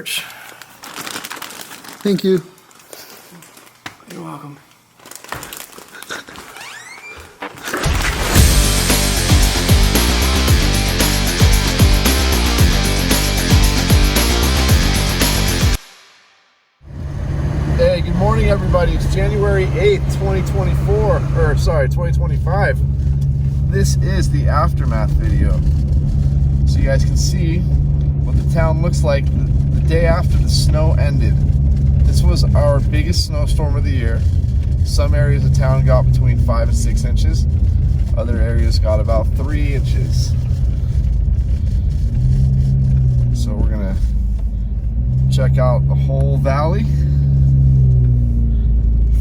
March. Thank you. You're welcome. Hey, good morning everybody. It's January 8th, 2025. This is the aftermath video. So you guys can see what the town looks like the day after the snow ended. This was our biggest snowstorm of the year. Some areas of town got between 5 and 6 inches. Other areas got about 3 inches. So we're gonna check out the whole valley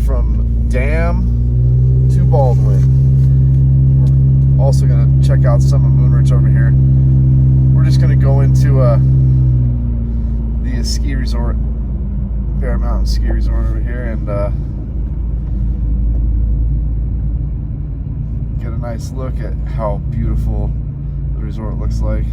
from Dam to Baldwin. We're also gonna check out some of Moonridge over here. We're just gonna go into the ski resort, Bear Mountain Ski Resort over here, and get a nice look at how beautiful the resort looks like.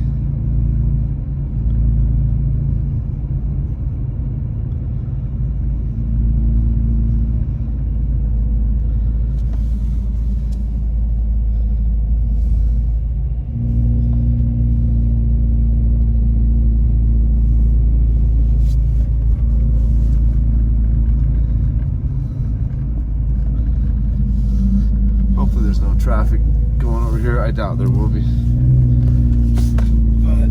There's no traffic going over here. I doubt there will be. But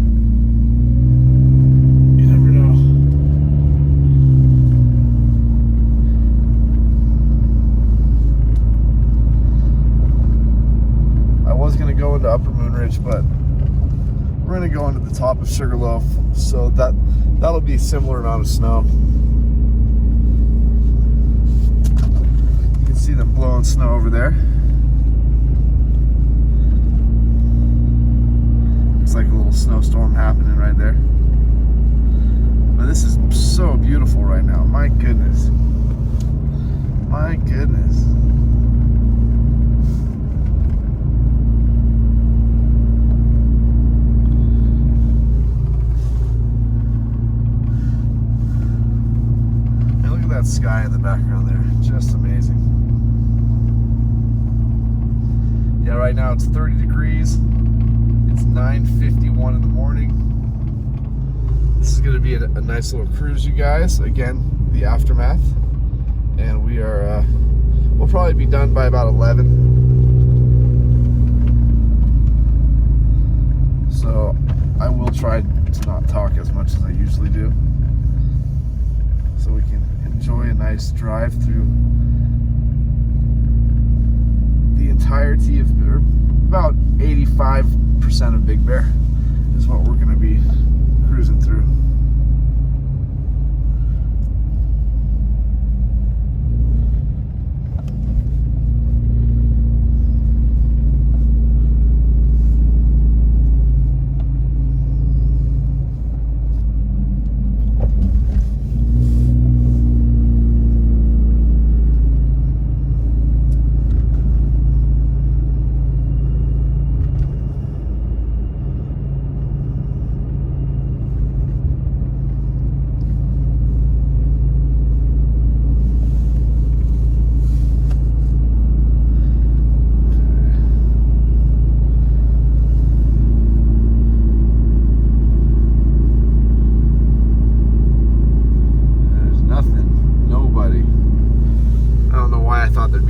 you never know. I was going to go into Upper Moonridge, but we're going to go into the top of Sugarloaf, so that'll be a similar amount of snow. You can see them blowing snow over there. Looks like a little snowstorm happening right there. But this is so beautiful right now. My goodness. My goodness. And look at that sky in the background there. Just amazing. Yeah, right now it's 30 degrees. It's 9:51 in the morning. This is going to be a nice little cruise, you guys. Again, the aftermath, and we'll probably be done by about 11. So I will try to not talk as much as I usually do, so we can enjoy a nice drive through the entirety of, or about 85% of Big Bear is what we're going to be cruising through.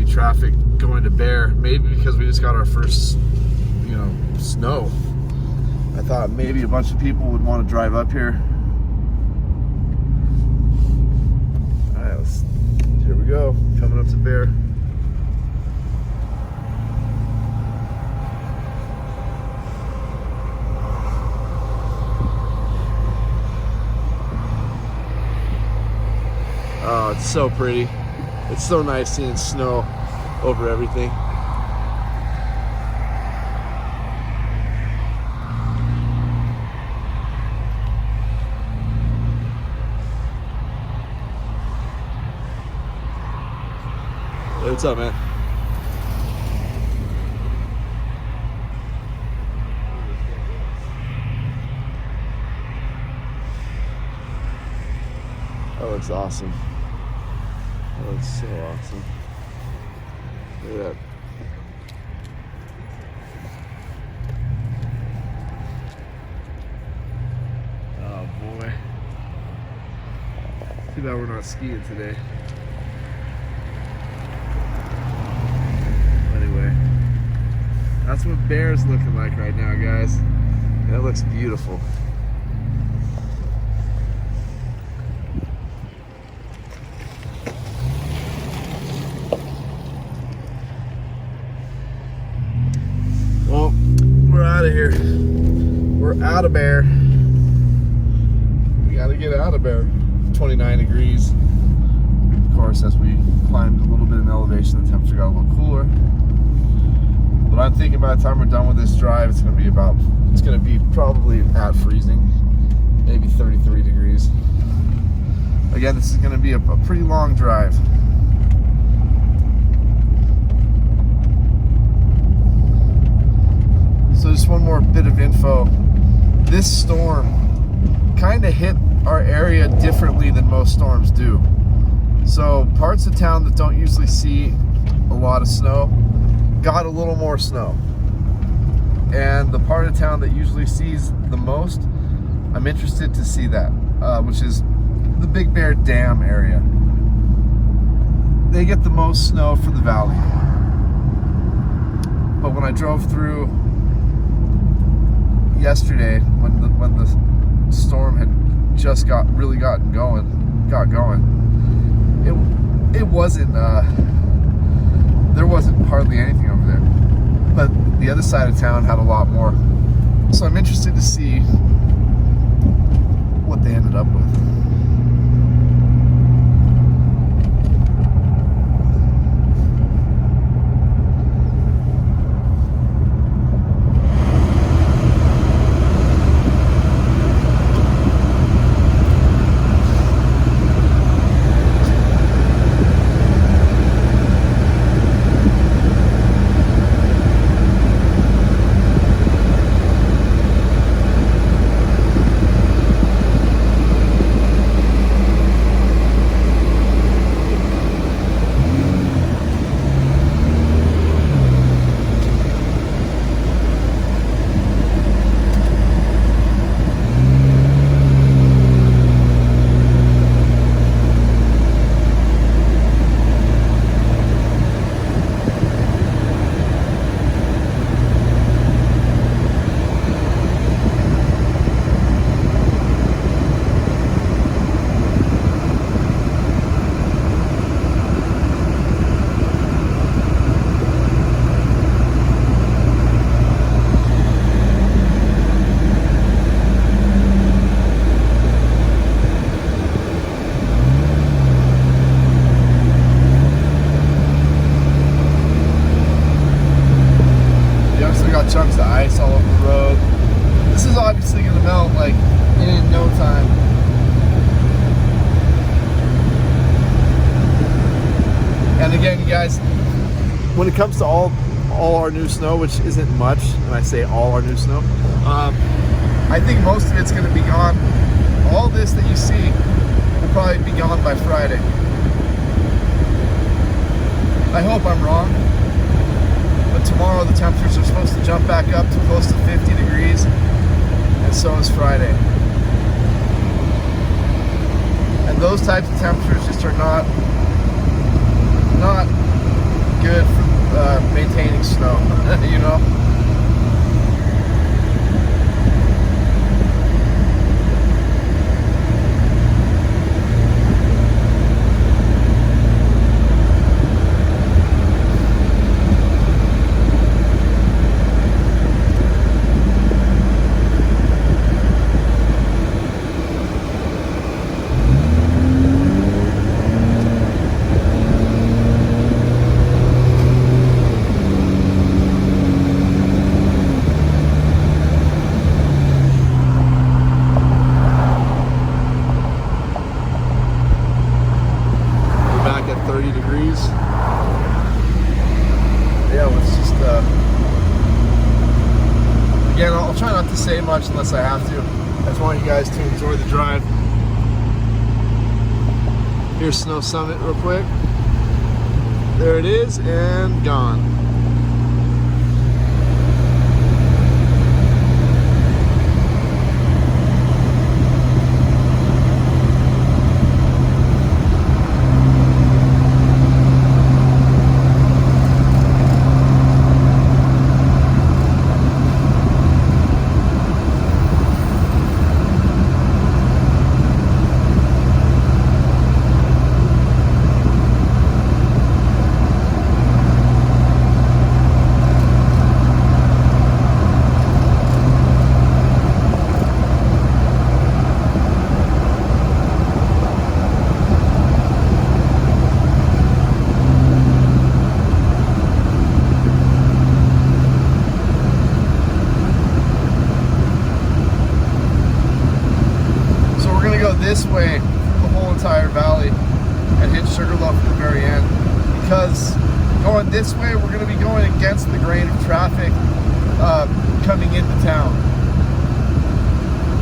Traffic going to Bear, maybe because we just got our first, snow. I thought maybe a bunch of people would want to drive up here. All right, here we go, coming up to Bear. Oh, it's so pretty. It's so nice seeing snow over everything. Hey, what's up, man? looks awesome. That looks so awesome. Look at that. Oh boy. Too bad we're not skiing today. Anyway, that's what Bear's looking like right now, guys. That looks beautiful. Well, we're out of here. We're out of Bear. We gotta get out of Bear. 29 degrees. Of course, as we climbed a little bit in elevation, the temperature got a little cooler. But I'm thinking by the time we're done with this drive, it's gonna be probably at freezing, maybe 33 degrees. Again, this is gonna be a pretty long drive. So just one more bit of info. This storm kind of hit our area differently than most storms do. So parts of town that don't usually see a lot of snow got a little more snow. And the part of town that usually sees the most, I'm interested to see that, which is the Big Bear Dam area. They get the most snow for the valley. But when I drove through yesterday, when the storm had just got going, it wasn't there wasn't hardly anything over there, but the other side of town had a lot more. So I'm interested to see what they ended up with. Chunks of ice all over the road. This is obviously going to melt like in no time. And again, you guys, when it comes to all our new snow, which isn't much, and I say all our new snow, I think most of it's going to be gone. All this that you see will probably be gone by Friday. I hope I'm wrong. But tomorrow the temperatures are supposed to jump back up to close to 50 degrees, and so is Friday. And those types of temperatures just are not good for maintaining snow, you know? Again, I'll try not to say much unless I have to. I just want you guys to enjoy the drive. Here's Snow Summit real quick. There it is, and gone. This way the whole entire valley and hit Sugarloaf at the very end, because going this way we're going to be going against the grain of traffic coming into town.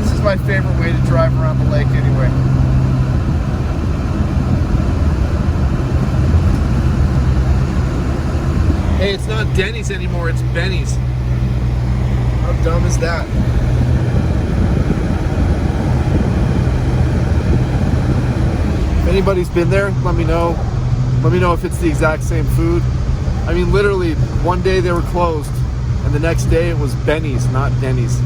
This is my favorite way to drive around the lake anyway. Hey, it's not Denny's anymore, it's Benny's. How dumb is that? If anybody's been there, let me know. Let me know if it's the exact same food. I mean, literally, one day they were closed, and the next day it was Benny's, not Denny's.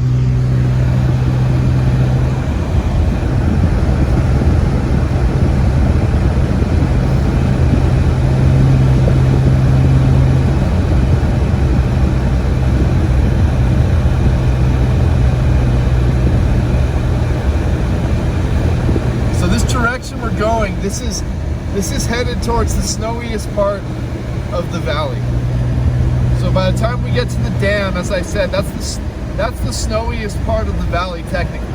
We're going. This is headed towards the snowiest part of the valley. So by the time we get to the dam, as I said, that's the snowiest part of the valley technically.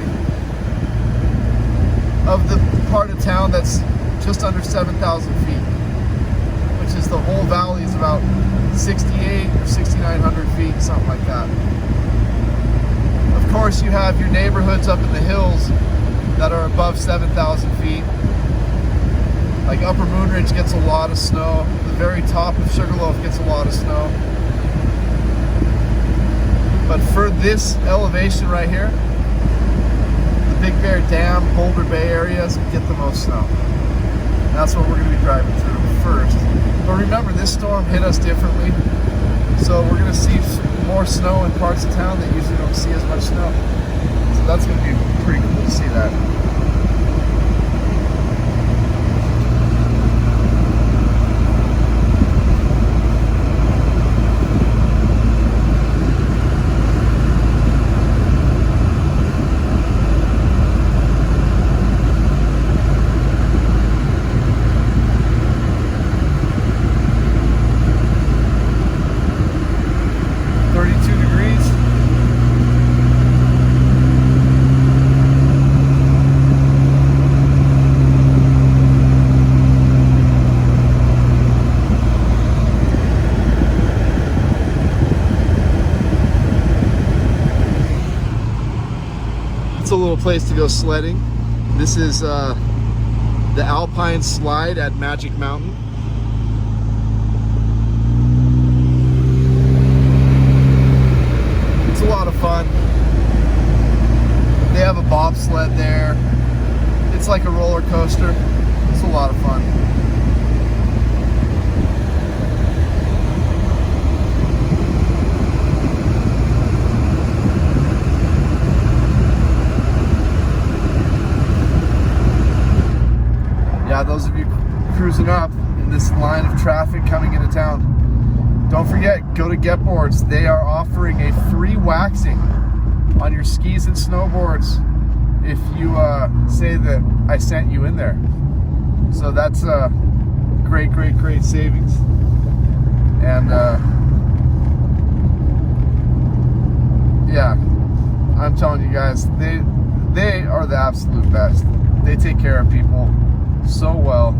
Of the part of town that's just under 7,000 feet, which is the whole valley is about 68 or 6,900 feet, something like that. Of course, you have your neighborhoods up in the hills that are above 7,000 feet. Like Upper Moonridge gets a lot of snow. The very top of Sugarloaf gets a lot of snow. But for this elevation right here, the Big Bear Dam, Boulder Bay areas get the most snow. And that's what we're going to be driving through first. But remember, this storm hit us differently. So we're going to see more snow in parts of town that usually don't see as much snow. So that's going to be pretty cool to see that. A little place to go sledding. This is the Alpine Slide at Magic Mountain. It's a lot of fun. They have a bobsled there. It's like a roller coaster. It's a lot of fun. Those of you cruising up in this line of traffic coming into town, don't forget, go to Getboards. They are offering a free waxing on your skis and snowboards if you say that I sent you in there. So that's a great savings. And yeah, I'm telling you guys, they are the absolute best. They take care of people so well.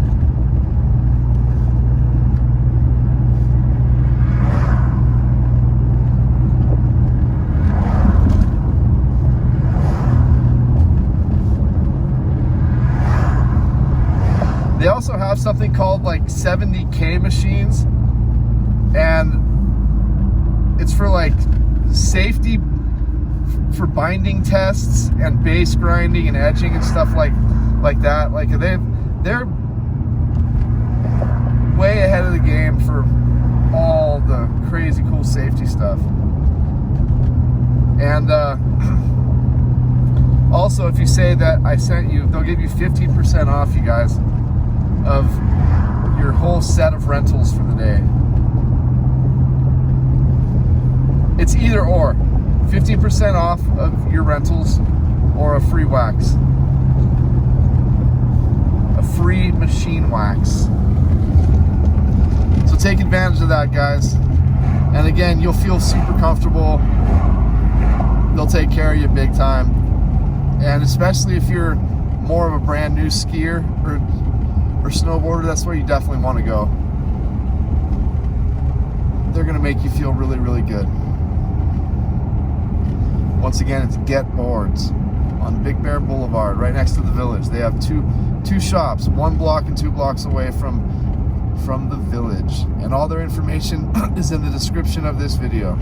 They also have something called like 70K machines, and it's for like safety, for binding tests and base grinding and edging and stuff like that. Like they're way ahead of the game for all the crazy cool safety stuff. And also, if you say that I sent you, they'll give you 15% off, you guys, of your whole set of rentals for the day. It's either or. 15% off of your rentals or a free wax. A free machine wax. So take advantage of that, guys. And again, you'll feel super comfortable. They'll take care of you big time. And especially if you're more of a brand new skier or snowboarder, that's where you definitely want to go. They're going to make you feel really, really good. Once again, it's Getboards on Big Bear Boulevard, right next to the village. They have two shops, 1 block and 2 blocks away from the village. And all their information is in the description of this video.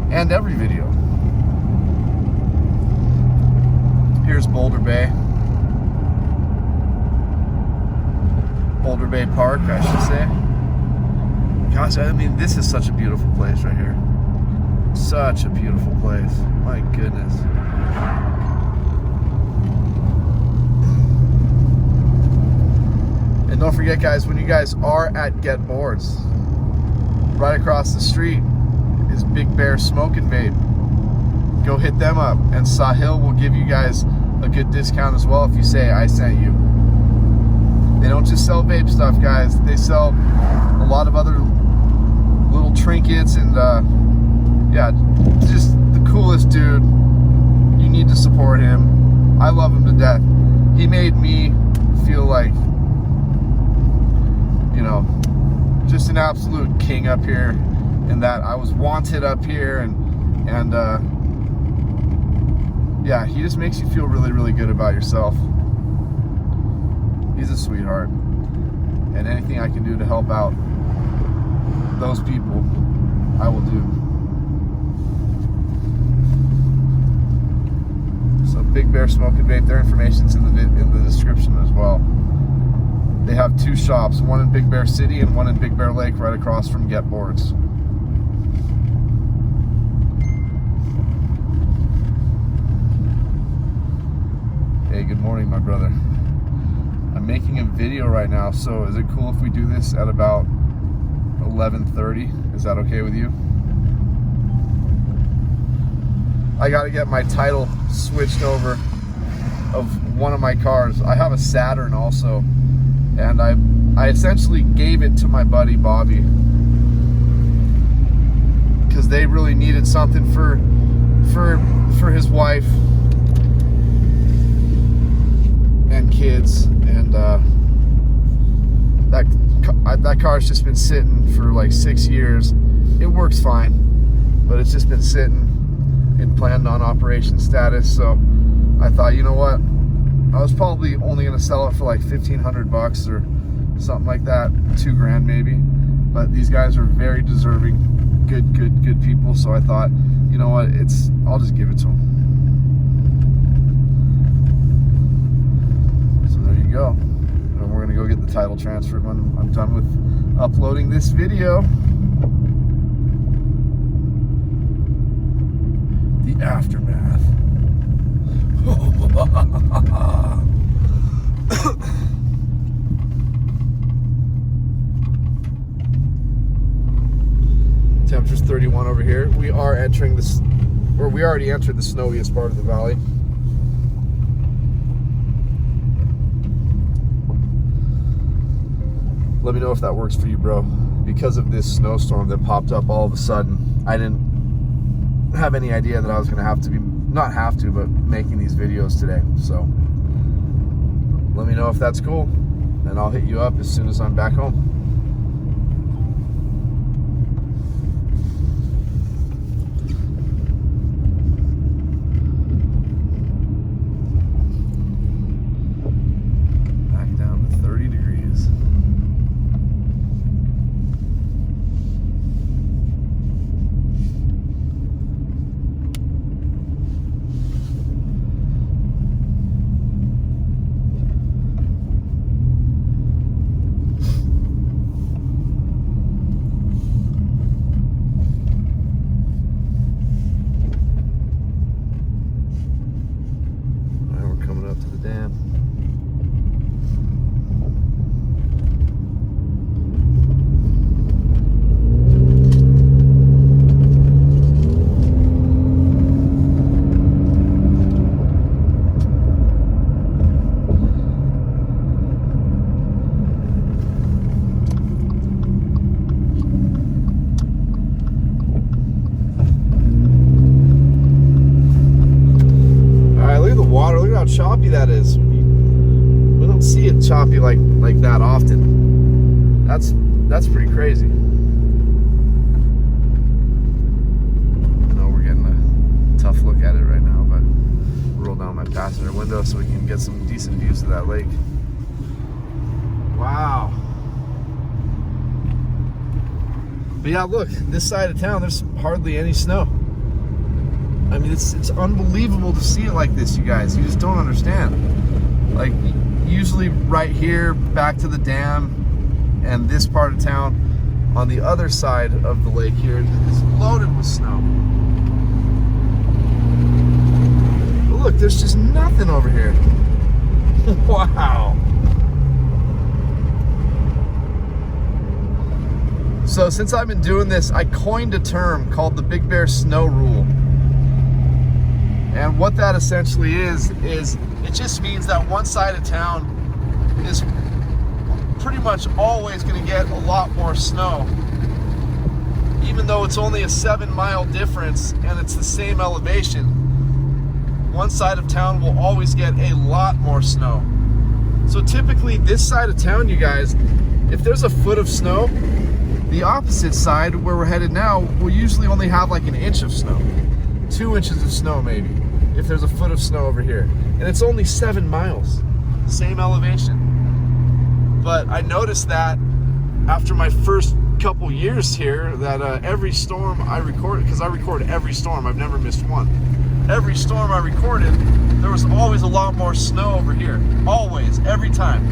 And every video. Here's Boulder Bay. Boulder Bay Park, I should say. Gosh, I mean, this is such a beautiful place right here. Such a beautiful place. My goodness. And don't forget, guys, when you guys are at Getboards, right across the street is Big Bear Smoke and Vape. Go hit them up, and Sahil will give you guys a good discount as well if you say I sent you. They don't just sell vape stuff, guys. They sell a lot of other little trinkets and yeah, just the coolest dude. You need to support him. I love him to death. He made me feel like, you know, just an absolute king up here, and that I was wanted up here, and yeah, he just makes you feel really, really good about yourself. He's a sweetheart, and anything I can do to help out those people, I will do. So Big Bear Smoke and Vape, their information's in the description as well. They have 2 shops, one in Big Bear City and one in Big Bear Lake, right across from Getboards. Hey, good morning, my brother. I'm making a video right now, so is it cool if we do this at about 11:30? Is that okay with you? I gotta get my title switched over of one of my cars. I have a Saturn also, and I essentially gave it to my buddy Bobby because they really needed something for his wife and kids, and that car's just been sitting for like 6 years. It works fine, but it's just been sitting in planned on operation status. So I thought, you know what, I was probably only gonna sell it for like $1,500 or something like that, $2,000 maybe, but these guys are very deserving, good people. So I thought, you know what, I'll just give it to them. So there you go. And we're gonna go get the title transferred when I'm done with uploading this video. The aftermath. Temperature's 31 over here. We are entering this, or we already entered the snowiest part of the valley. Let me know if that works for you, bro. Because of this snowstorm that popped up all of a sudden, I didn't have any idea that I was going to have to be, not have to, but making these videos today. So let me know if that's cool, and I'll hit you up as soon as I'm back home. Back choppy that is. We don't see it choppy like that often. That's pretty crazy. I know we're getting a tough look at it right now, but roll down my passenger window so we can get some decent views of that lake. Wow. But yeah, look, this side of town, there's hardly any snow. I mean, it's unbelievable to see it like this, you guys. You just don't understand. Like, usually right here, back to the dam, and this part of town, on the other side of the lake here, is loaded with snow. But look, there's just nothing over here. Wow. So since I've been doing this, I coined a term called the Big Bear Snow Rule. And what that essentially is it just means that one side of town is pretty much always going to get a lot more snow. Even though it's only a 7-mile difference and it's the same elevation, one side of town will always get a lot more snow. So typically this side of town, you guys, if there's a foot of snow, the opposite side, where we're headed now, will usually only have like an inch of snow. 2 inches of snow maybe, if there's a foot of snow over here. And it's only 7 miles, same elevation. But I noticed that after my first couple years here, that every storm I recorded, because I record every storm, I've never missed one. Every storm I recorded, there was always a lot more snow over here. Always, every time.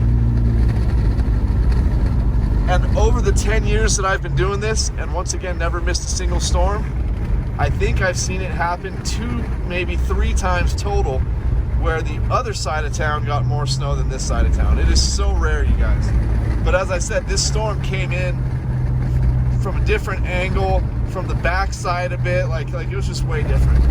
And over the 10 years that I've been doing this, and once again, never missed a single storm, I think I've seen it happen 2, maybe 3 times total, where the other side of town got more snow than this side of town. It is so rare, you guys. But as I said, this storm came in from a different angle, from the back side a bit, like it was just way different.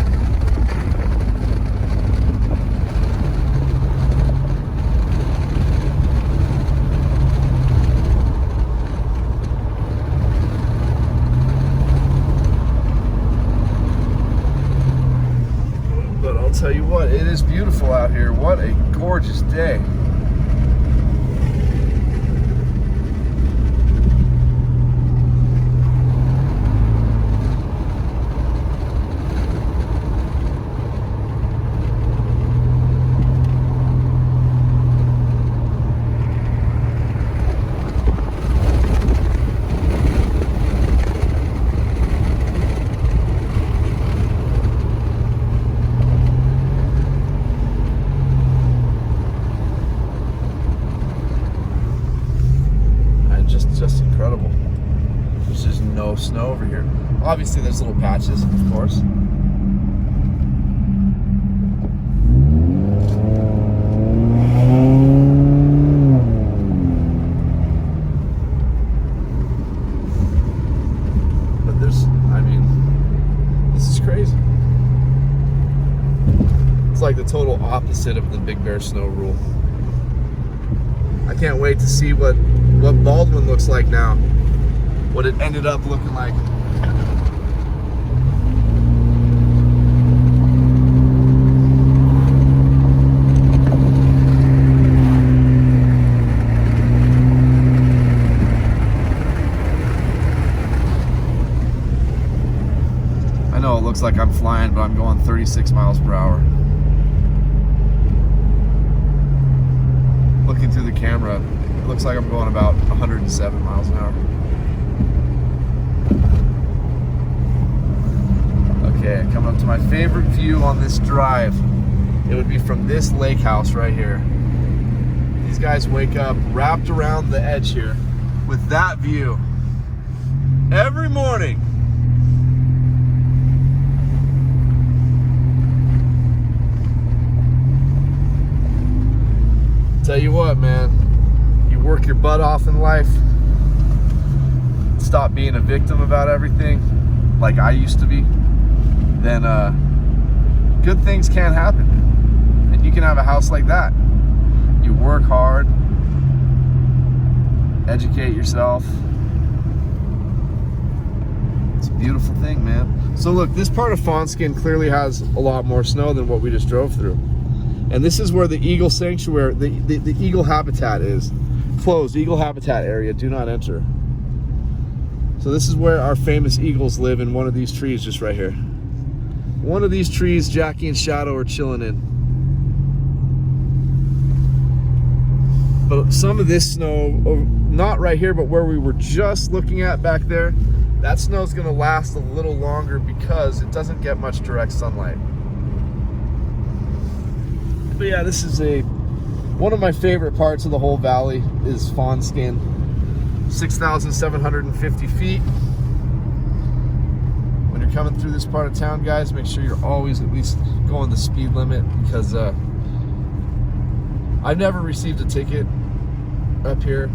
Tell you what, it is beautiful out here. What a gorgeous day. Just incredible. There's just no snow over here. Obviously there's little patches, of course. But there's, I mean, this is crazy. It's like the total opposite of the Big Bear Snow Rule. I can't wait to see what Baldwin looks like now. What it ended up looking like. I know it looks like I'm flying, but I'm going 36 miles per hour. Looking through the camera, it looks like I'm going about 107 miles an hour. Okay, coming up to my favorite view on this drive. It would be from this lake house right here. These guys wake up wrapped around the edge here with that view every morning. Tell you what, man, you work your butt off in life, stop being a victim about everything like I used to be, then good things can happen. And you can have a house like that. You work hard, educate yourself. It's a beautiful thing, man. So look, this part of Fawnskin clearly has a lot more snow than what we just drove through. And this is where the eagle sanctuary, the eagle habitat is. Closed, eagle habitat area, do not enter. So this is where our famous eagles live, in one of these trees just right here. One of these trees Jackie and Shadow are chilling in. But some of this snow, not right here, but where we were just looking at back there, that snow is going to last a little longer because it doesn't get much direct sunlight. But yeah, this is one of my favorite parts of the whole valley is Fawnskin. 6,750 feet. When you're coming through this part of town, guys, make sure you're always at least going the speed limit, because I've never received a ticket up here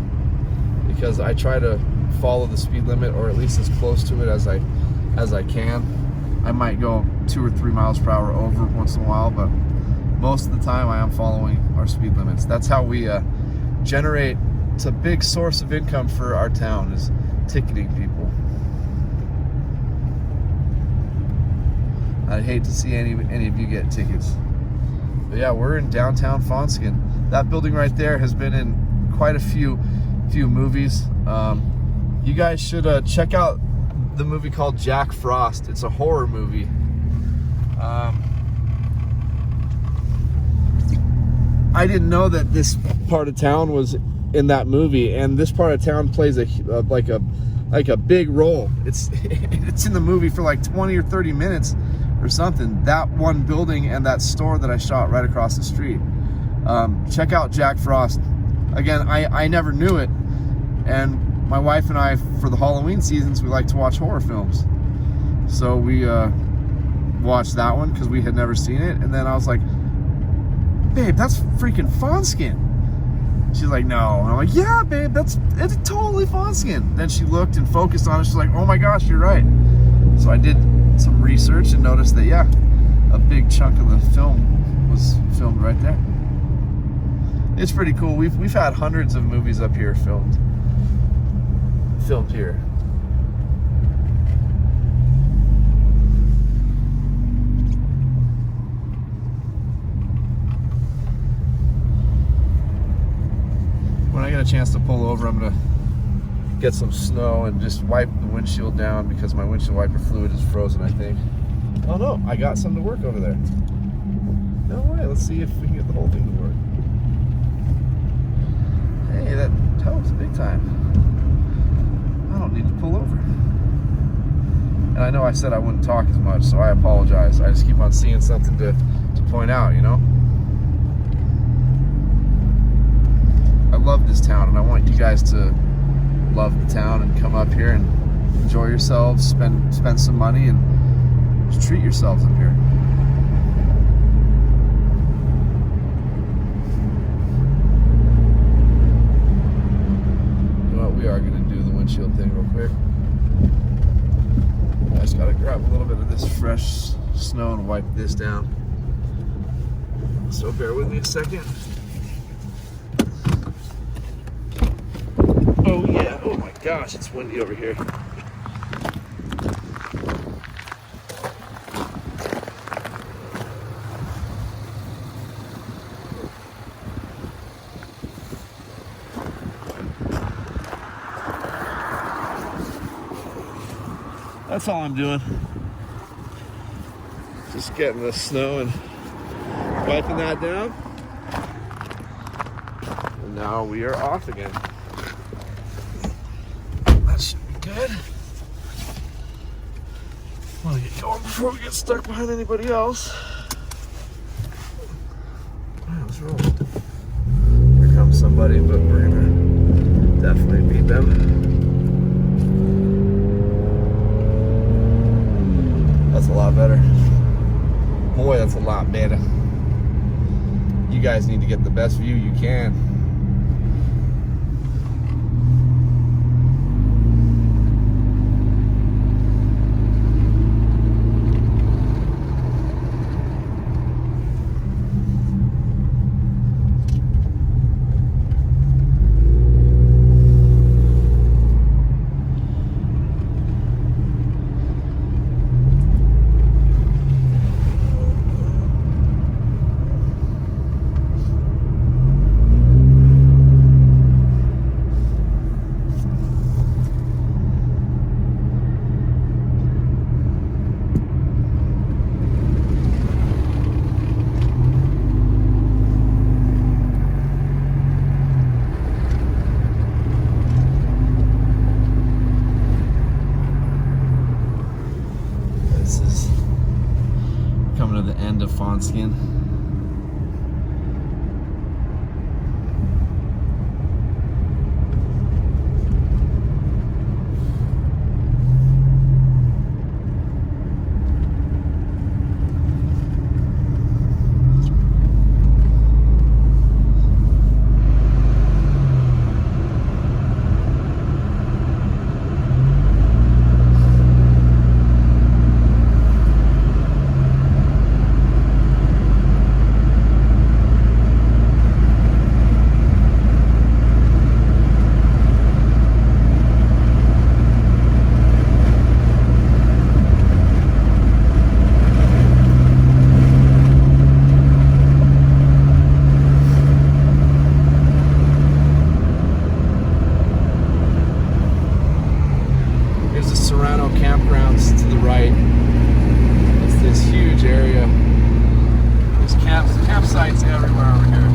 because I try to follow the speed limit, or at least as close to it as I can. I might go 2 or 3 miles per hour over once in a while, but most of the time I am following our speed limits. That's how we generate. It's a big source of income for our town, is ticketing people. I'd hate to see any of you get tickets. But yeah, we're in downtown Fawnskin. That building right there has been in quite a few movies. You guys should check out the movie called Jack Frost. It's a horror movie. I didn't know that this part of town was in that movie, and this part of town plays like a big role. It's in the movie for like 20 or 30 minutes or something. That one building and that store that I shot right across the street. Check out Jack Frost. Again, I never knew it, and my wife and I, for the Halloween seasons, we like to watch horror films. So we watched that one because we had never seen it, and then I was like, babe, that's freaking Fawnskin. She's like, no. And I'm like, yeah, babe, it's totally Fawnskin. Then she looked and focused on it. She's like, oh my gosh, you're right. So I did some research and noticed that, yeah, a big chunk of the film was filmed right there. It's pretty cool. We've had hundreds of movies up here filmed here. When I get a chance to pull over, I'm gonna get some snow and just wipe the windshield down, because my windshield wiper fluid is frozen, I think. Oh no, I got some to work over there. No way, let's see if we can get the whole thing to work. Hey, that helps big time. I don't need to pull over. And I know I said I wouldn't talk as much, so I apologize. I just keep on seeing something to point out, you know? I love this town, and I want you guys to love the town and come up here and enjoy yourselves, spend some money, and just treat yourselves up here. You know what, we are going to do the windshield thing real quick. I just got to grab a little bit of this fresh snow and wipe this down. So bear with me a second. Oh yeah, oh my gosh, it's windy over here. That's all I'm doing. Just getting the snow and wiping that down. And now we are off again. Good. I want to get going before we get stuck behind anybody else. Wow, what's wrong? Here comes somebody, but we're gonna definitely beat them. That's a lot better. Boy, that's a lot better. You guys need to get the best view you can. skin. Campgrounds to the right. It's this huge area. There's campsites everywhere over here.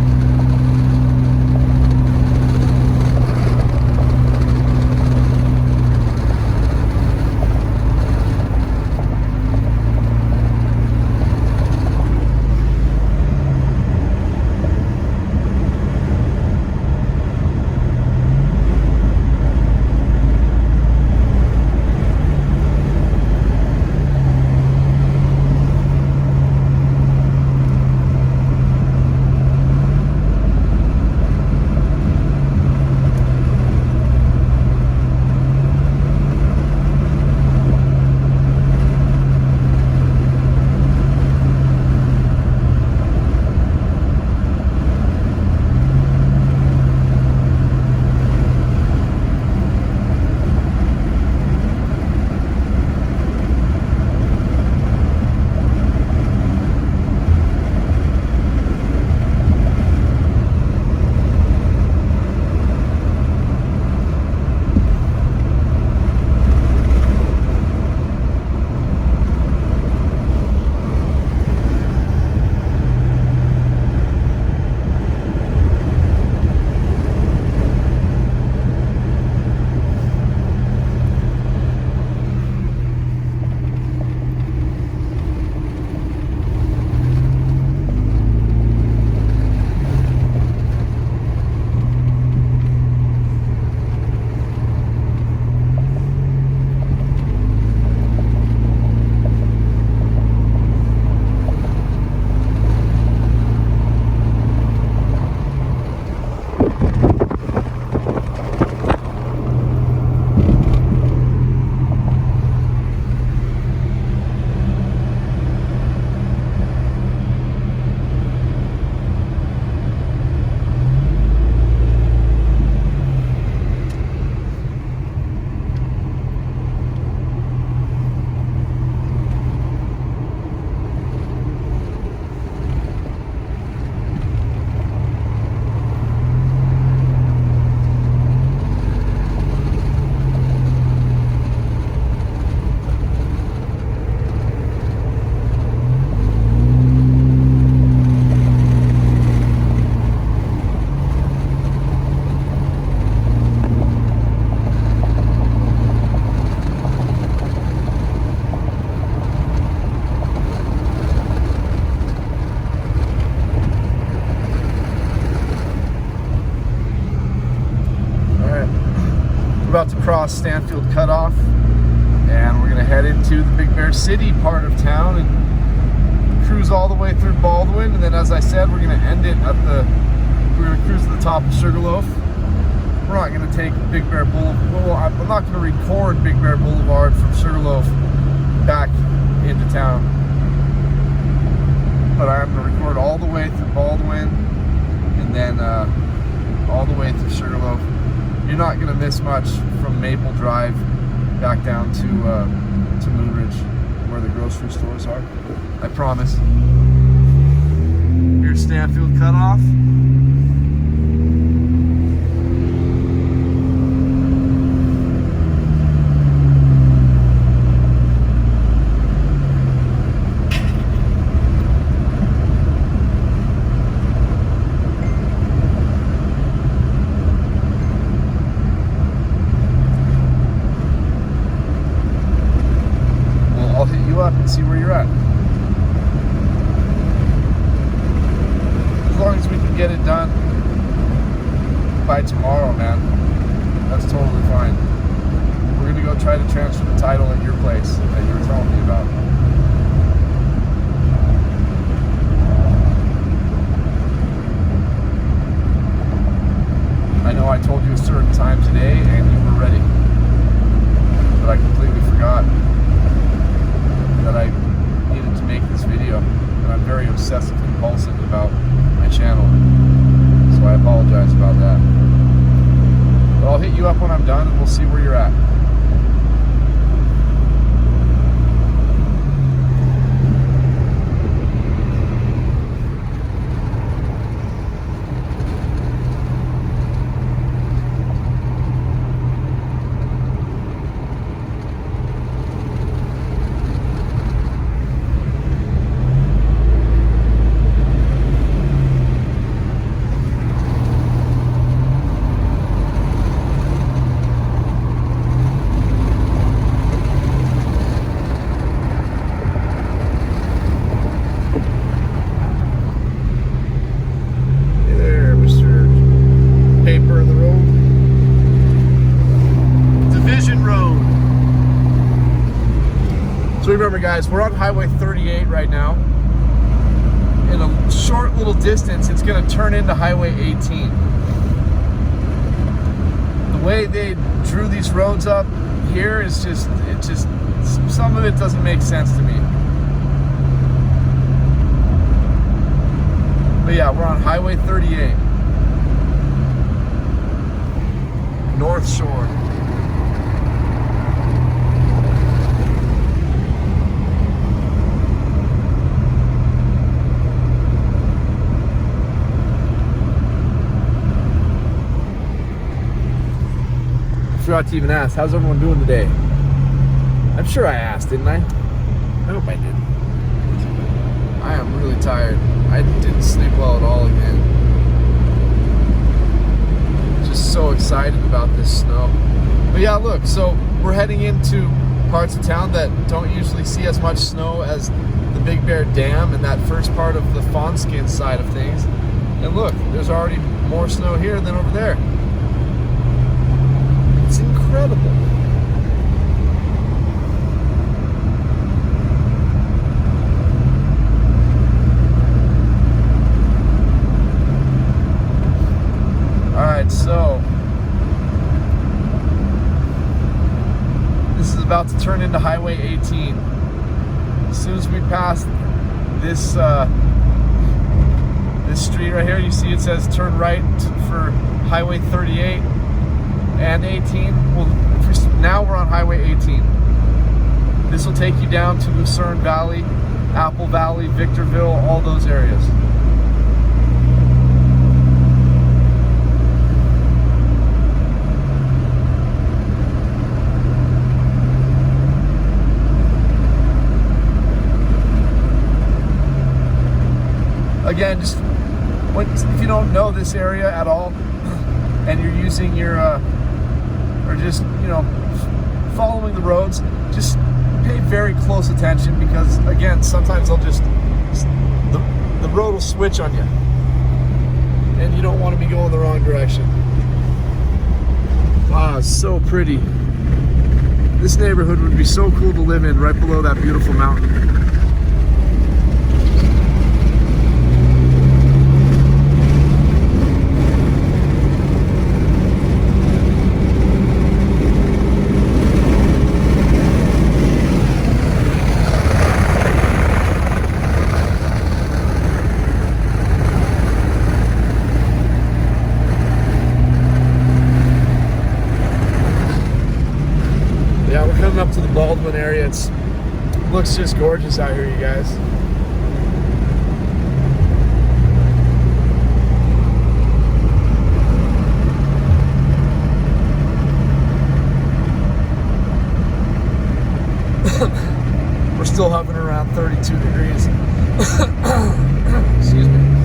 About to cross Stanfield Cutoff, and we're gonna head into the Big Bear City part of town and cruise all the way through Baldwin. And then, as I said, we're gonna end it at we're gonna cruise to the top of Sugarloaf. We're not gonna take Big Bear Boulevard. Well, I'm not gonna record Big Bear Boulevard from Sugarloaf back into town, but I'm gonna record all the way through Baldwin and then all the way through Sugarloaf. You're not going to miss much from Maple Drive back down to Moonridge, where the grocery stores are. I promise. Here's Stanfield Cutoff. Up and see where you're at. That's totally fine. We're gonna go try to transfer the title at your place that you were telling me about. I know I told you a certain time today and you were ready, but I completely forgot that I needed to make this video, and I'm very obsessive compulsive about my channel, so I apologize about that. But I'll hit you up when I'm done and we'll see where you're at. Remember guys, we're on Highway 38 right now. In a short little distance, it's going to turn into Highway 18. The way they drew these roads up here is some of it doesn't make sense to me. But yeah, we're on Highway 38. North Shore. I forgot to even ask, how's everyone doing today? I'm sure I asked, didn't I? I hope I did. I am really tired. I didn't sleep well at all again. Just so excited about this snow. But yeah, look, so we're heading into parts of town that don't usually see as much snow as the Big Bear Dam and that first part of the Fawnskin side of things. And look, there's already more snow here than over there. It's incredible. Alright, so this is about to turn into Highway 18. As soon as we pass this this street right here, you see it says turn right for Highway 38 and 18. Well, now we're on Highway 18. This will take you down to Lucerne Valley, Apple Valley, Victorville, all those areas. Again, just if you don't know this area at all and you're using your or just, you know, following the roads, just pay very close attention, because again, sometimes they'll just the road will switch on you and you don't want to be going the wrong direction. Wow, it's so pretty. This neighborhood would be so cool to live in, right below that beautiful mountain. Up to the Baldwin area. It looks just gorgeous out here, you guys. We're still hovering around 32 degrees. Excuse me.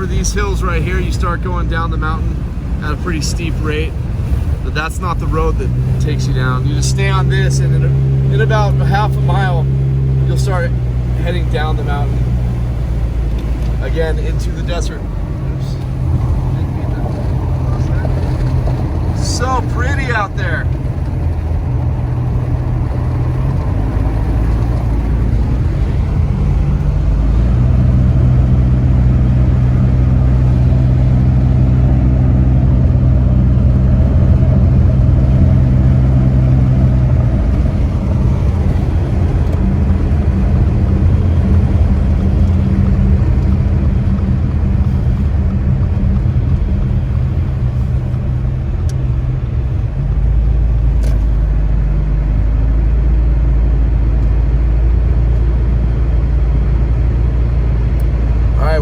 over these hills right here, you start going down the mountain at a pretty steep rate. But that's not the road that takes you down. You just stay on this, and in about half a mile, you'll start heading down the mountain again into the desert. Oops. So pretty out there.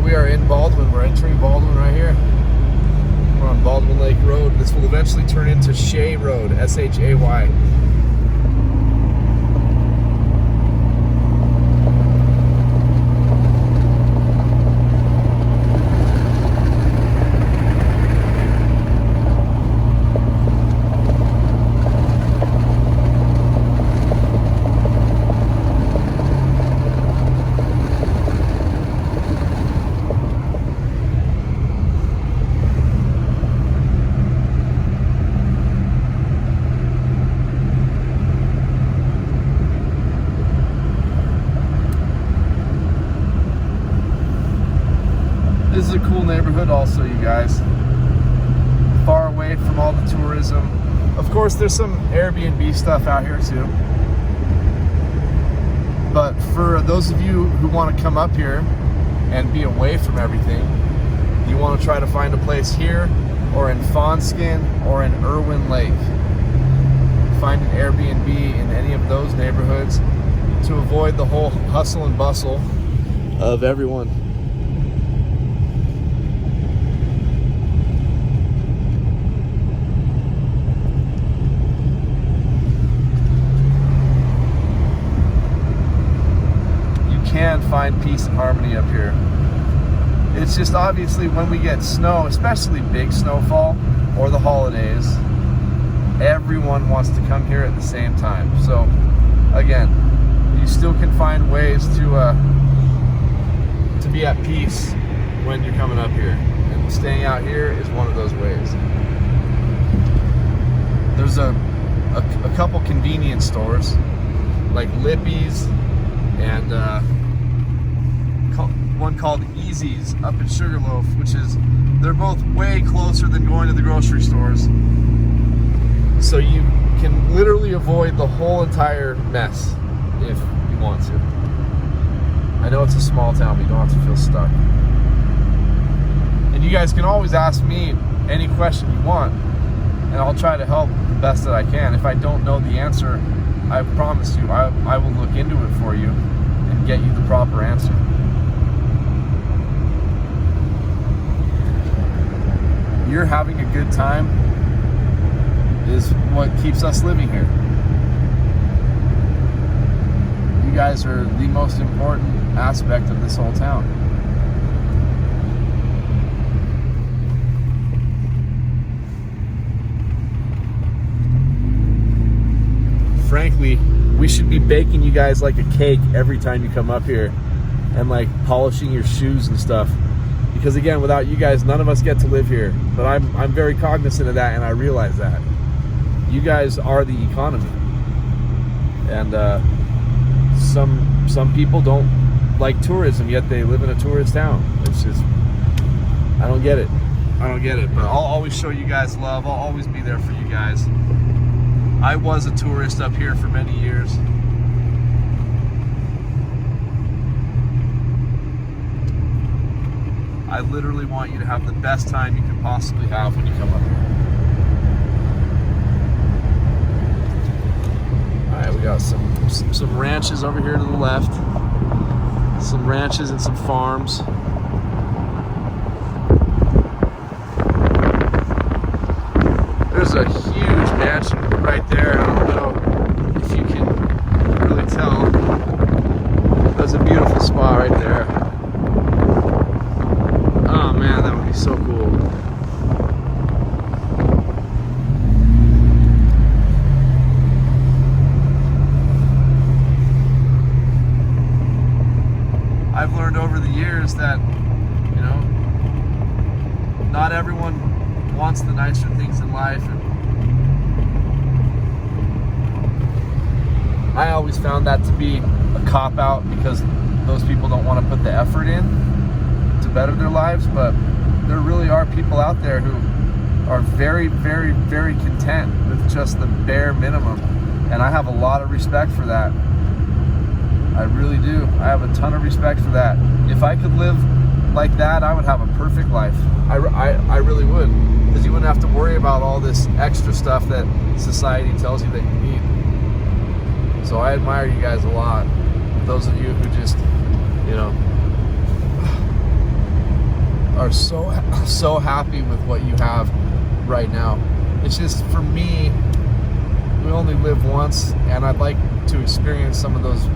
We are in Baldwin. We're entering Baldwin right here. We're on Baldwin Lake Road. This will eventually turn into Shay Road, S-H-A-Y. This is a cool neighborhood also, you guys. Far away from all the tourism. Of course, there's some Airbnb stuff out here too. But for those of you who want to come up here and be away from everything, you want to try to find a place here or in Fawnskin or in Irwin Lake. Find an Airbnb in any of those neighborhoods to avoid the whole hustle and bustle of everyone. Can find peace and harmony up here. It's just obviously when we get snow, especially big snowfall or the holidays, everyone wants to come here at the same time. So again, you still can find ways to be at peace when you're coming up here, and staying out here is one of those ways. There's a couple convenience stores like Lippy's and one called Easy's up in Sugarloaf, which is, they're both way closer than going to the grocery stores. So you can literally avoid the whole entire mess if you want to. I know it's a small town, but you don't have to feel stuck. And you guys can always ask me any question you want, and I'll try to help the best that I can. If I don't know the answer, I promise you, I will look into it for you and get you the proper answer. You're having a good time is what keeps us living here. You guys are the most important aspect of this whole town. Frankly, we should be baking you guys like a cake every time you come up here, and like polishing your shoes and stuff. Because again, without you guys, none of us get to live here. But I'm very cognizant of that, and I realize that. You guys are the economy. And some people don't like tourism, yet they live in a tourist town. It's just, I don't get it. I don't get it. But I'll always show you guys love. I'll always be there for you guys. I was a tourist up here for many years. I literally want you to have the best time you can possibly have when you come up here. Alright, we got some ranches over here to the left. Some ranches and some farms. There's a huge mansion right there. I don't know if you can really tell. That's a beautiful spot right there. Oh man, I always found that to be a cop-out because those people don't want to put the effort in to better their lives, but there really are people out there who are very, very, very content with just the bare minimum, and I have a lot of respect for that. I really do. I have a ton of respect for that. If I could live like that, I would have a perfect life. I really would, because you wouldn't have to worry about all this extra stuff that society tells you that you need. So I admire you guys a lot. Those of you who just, you know, are so happy with what you have right now. It's just, for me, we only live once, and I'd like to experience some of those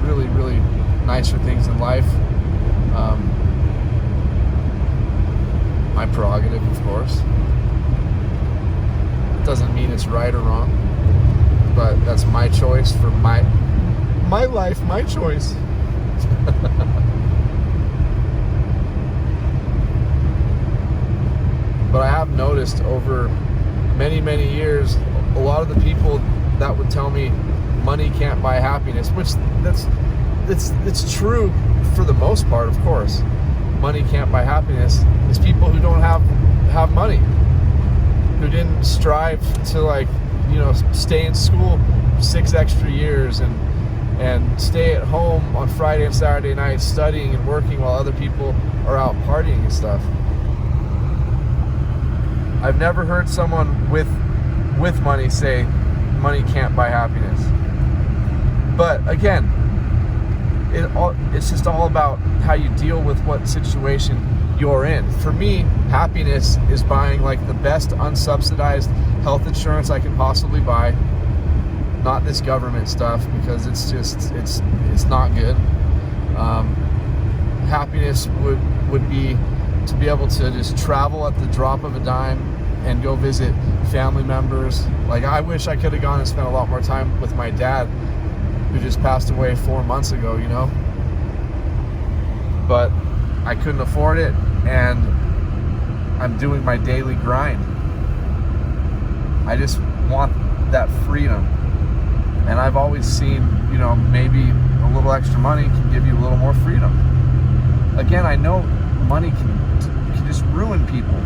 really, really nicer things in life. My prerogative, of course. Doesn't mean it's right or wrong, but that's my choice for my life, my choice. But I have noticed over many, many years, a lot of the people that would tell me money can't buy happiness, which it's true for the most part, of course. Money can't buy happiness, is people who don't have money, who didn't strive to, like, you know, stay in school 6 extra years and stay at home on Friday and Saturday nights studying and working while other people are out partying and stuff. I've never heard someone with money say money can't buy happiness. But again, it's just all about how you deal with what situation you're in. For me, happiness is buying like the best unsubsidized health insurance I can possibly buy. Not this government stuff, because it's just, it's not good. Happiness would be to be able to just travel at the drop of a dime and go visit family members. Like, I wish I could have gone and spent a lot more time with my dad, who just passed away 4 months ago, you know? But I couldn't afford it, and I'm doing my daily grind. I just want that freedom. And I've always seen, you know, maybe a little extra money can give you a little more freedom. Again, I know money can just ruin people,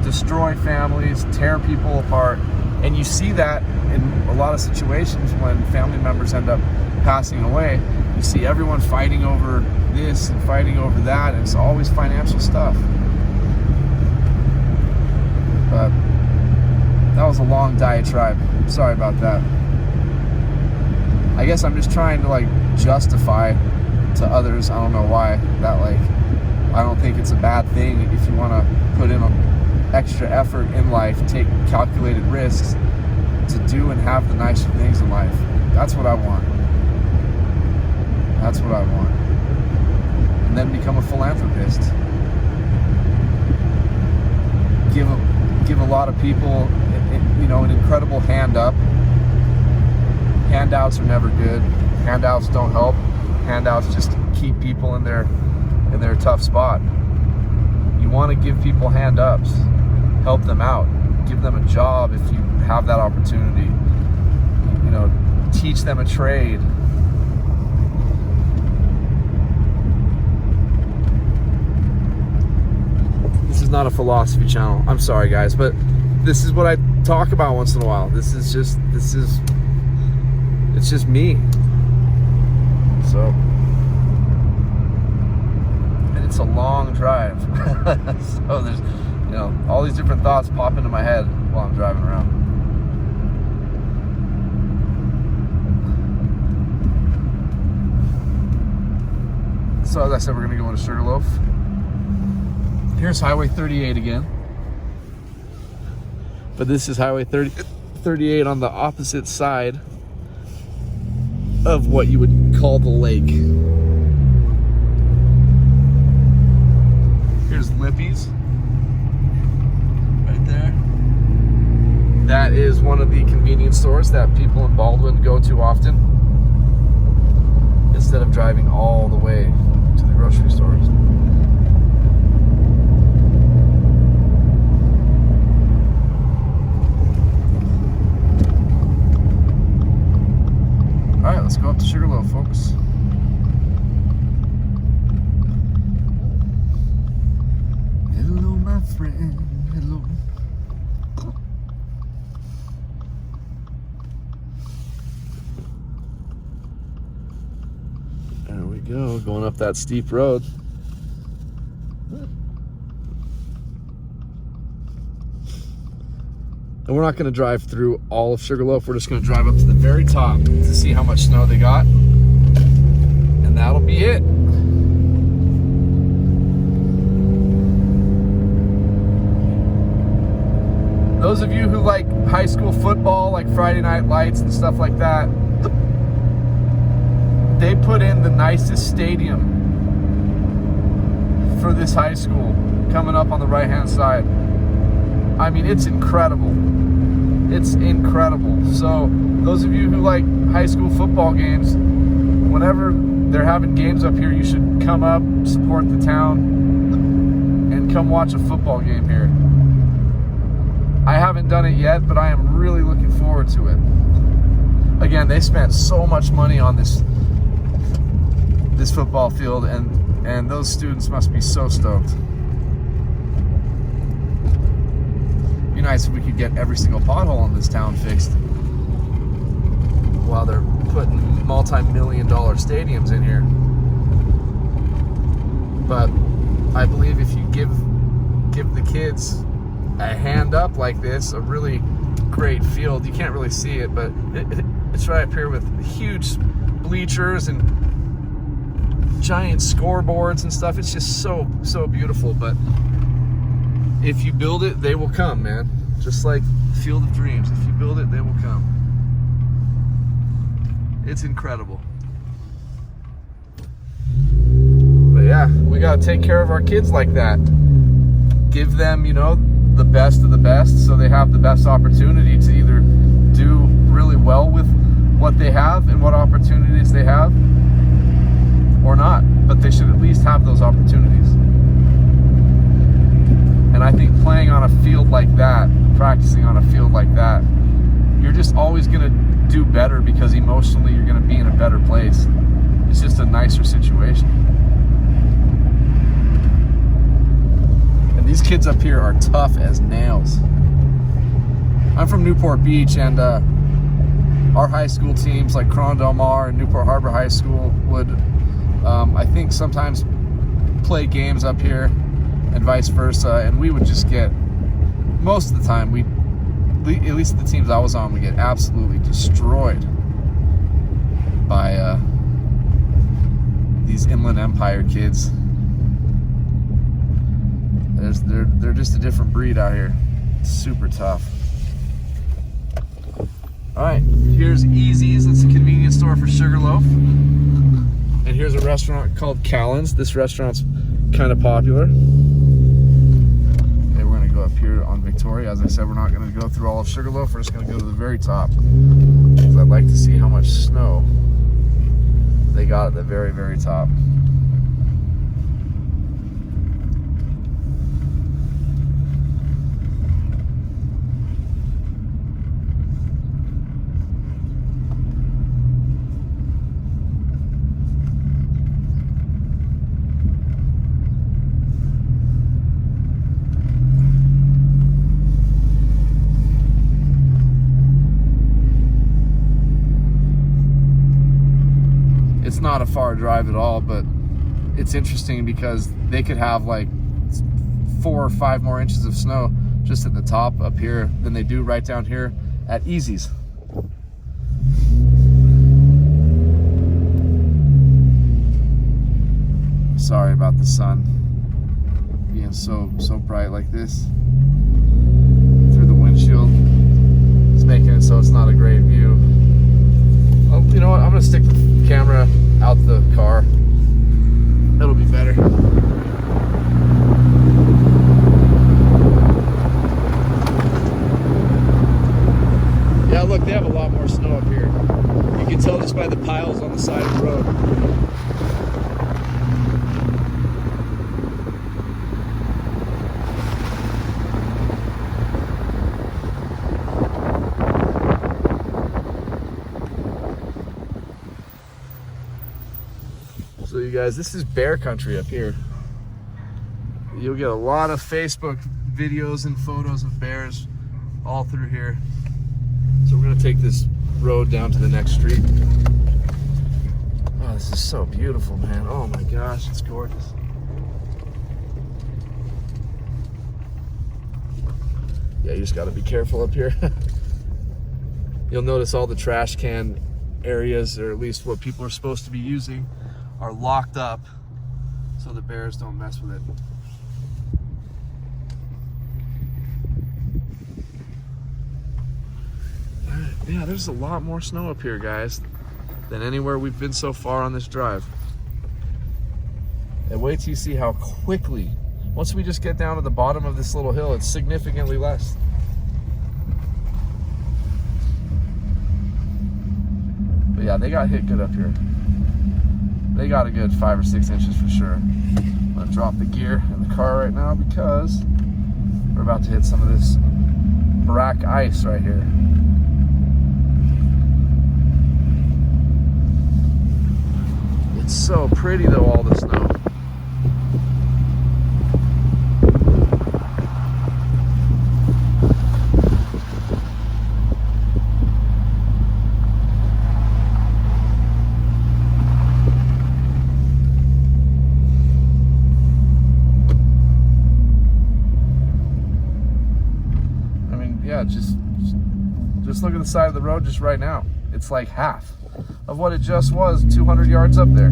destroy families, tear people apart. And you see that in a lot of situations when family members end up passing away. You see everyone fighting over this and fighting over that, and it's always financial stuff. But that was a long diatribe. Sorry about that. I guess I'm just trying to, like, justify to others, I don't know why, that, like, I don't think it's a bad thing if you want to put in extra effort in life, take calculated risks to do and have the nicer things in life. That's what I want. That's what I want. And then become a philanthropist. Give a lot of people, you know, an incredible hand up. Handouts are never good. Handouts don't help. Handouts just keep people in their tough spot. You want to give people hand ups, help them out, give them a job if you have that opportunity. You know, teach them a trade. This is not a philosophy channel. I'm sorry, guys, but this is what I talk about once in a while. It's just me. So, and it's a long drive. So there's, you know, all these different thoughts pop into my head while I'm driving around. So as I said, we're gonna go into Sugarloaf. Here's Highway 38 again. But this is Highway 38 on the opposite side of what you would call the lake. Here's Lippy's right there. That is one of the convenience stores that people in Baldwin go to often, instead of driving all the way to the grocery stores. All let's go up to Sugarloaf, folks. Hello, my friend. Hello. There we go, going up that steep road. And we're not going to drive through all of Sugarloaf. We're just going to drive up to the very top to see how much snow they got. And that'll be it. Those of you who like high school football, like Friday Night Lights and stuff like that, they put in the nicest stadium for this high school coming up on the right-hand side. I mean, it's incredible. It's incredible. So those of you who like high school football games, whenever they're having games up here, you should come up, support the town, and come watch a football game here. I haven't done it yet, but I am really looking forward to it. Again, they spent so much money on this football field, and those students must be so stoked. Be nice if we could get every single pothole in this town fixed while they're putting multi-million-dollar stadiums in here. But I believe if you give the kids a hand up like this, a really great field, you can't really see it, but it's right up here with huge bleachers and giant scoreboards and stuff. It's just so beautiful. But if you build it, they will come, man. Just like Field of Dreams. If you build it, they will come. It's incredible. But yeah, we gotta take care of our kids like that. Give them, you know, the best of the best, so they have the best opportunity to either do really well with what they have and what opportunities they have, or not. But they should at least have those opportunities. And I think playing on a field like that, practicing on a field like that, you're just always going to do better, because emotionally you're going to be in a better place. It's just a nicer situation. And these kids up here are tough as nails. I'm from Newport Beach, and our high school teams like Corona Del Mar and Newport Harbor High School would, I think, sometimes play games up here and vice versa, and we would just get, most of the time, at least the teams I was on, we get absolutely destroyed by these Inland Empire kids. They're just a different breed out here. It's super tough. All right, here's Easy's. It's a convenience store for Sugarloaf. And here's a restaurant called Callan's. This restaurant's kind of popular. Okay, we're gonna go up here on Victoria. As I said, we're not gonna go through all of Sugarloaf. We're just gonna go to the very top, because I'd like to see how much snow they got at the very, very top. It's not a far drive at all, but it's interesting because they could have like 4 or 5 more inches of snow just at the top up here than they do right down here at Easy's. Sorry about the sun being so bright like this through the windshield. It's making it so it's not a great view. Oh, you know what? I'm gonna stick the camera out the car. It'll be better. Yeah, look, they have a lot more snow up here. You can tell just by the piles on the side of the road. guys. This is bear country up here. You'll get a lot of Facebook videos and photos of bears all through here. So we're gonna take this road down to the next street. Oh, this is so beautiful, man. Oh my gosh, it's gorgeous. Yeah, you just gotta be careful up here. You'll notice all the trash can areas, or at least what people are supposed to be using, are locked up so the bears don't mess with it. Yeah, there's a lot more snow up here, guys, than anywhere we've been so far on this drive. And wait till you see how quickly, once we just get down to the bottom of this little hill, it's significantly less. But yeah, they got hit good up here. They got a good 5 or 6 inches for sure. I'm gonna drop the gear in the car right now because we're about to hit some of this black ice right here. It's so pretty though, all the snow. I mean, yeah, just look at the side of the road just right now. It's like half of what it just was 200 yards up there.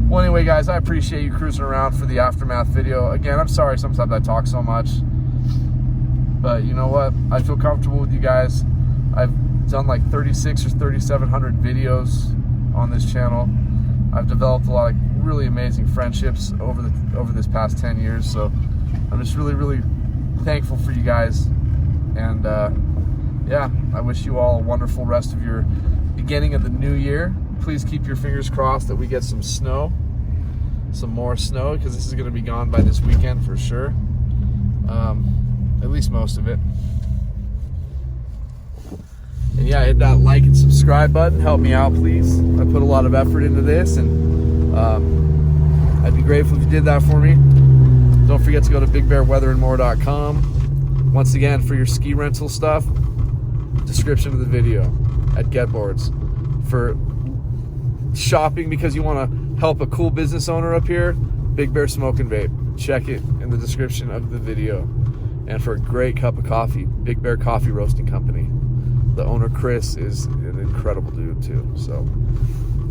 Well, anyway, guys, I appreciate you cruising around for the aftermath video. Again, I'm sorry sometimes I talk so much, but you know what? I feel comfortable with you guys. I've done like 36 or 3,700 videos on this channel. I've developed a lot of really amazing friendships over this past 10 years. So I'm just really, really thankful for you guys. And yeah, I wish you all a wonderful rest of your beginning of the new year. Please keep your fingers crossed that we get some snow, some more snow, because this is going to be gone by this weekend for sure. At least most of it. And yeah, hit that like and subscribe button. Help me out, please. I put a lot of effort into this, and I'd be grateful if you did that for me. Don't forget to go to bigbearweatherandmore.com. Once again, for your ski rental stuff, description of the video at Getboards. For shopping because you want to help a cool business owner up here, Big Bear Smoke and Vape. Check it in the description of the video. And for a great cup of coffee, Big Bear Coffee Roasting Company. The owner, Chris, is an incredible dude too. So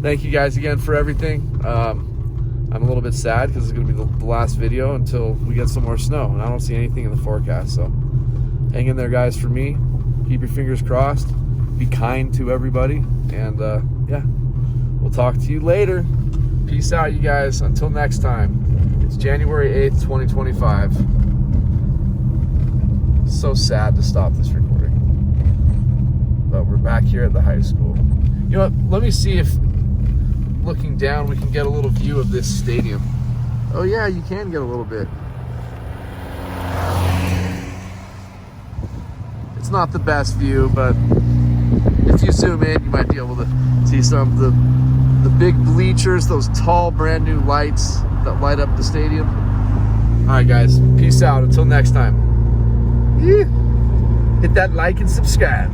thank you guys again for everything. I'm a little bit sad because it's going to be the last video until we get some more snow, and I don't see anything in the forecast. So hang in there, guys, for me. Keep your fingers crossed. Be kind to everybody. And yeah, we'll talk to you later. Peace out, you guys. Until next time. It's January 8th, 2025. So sad to stop this recording. But we're back here at the high school. You know what? Let me see if, looking down, we can get a little view of this stadium. Oh yeah, you can get a little bit. It's not the best view, but if you zoom in, you might be able to see some of the big bleachers, those tall brand new lights that light up the stadium. All right, guys, peace out. Until next time. Hit that like and subscribe.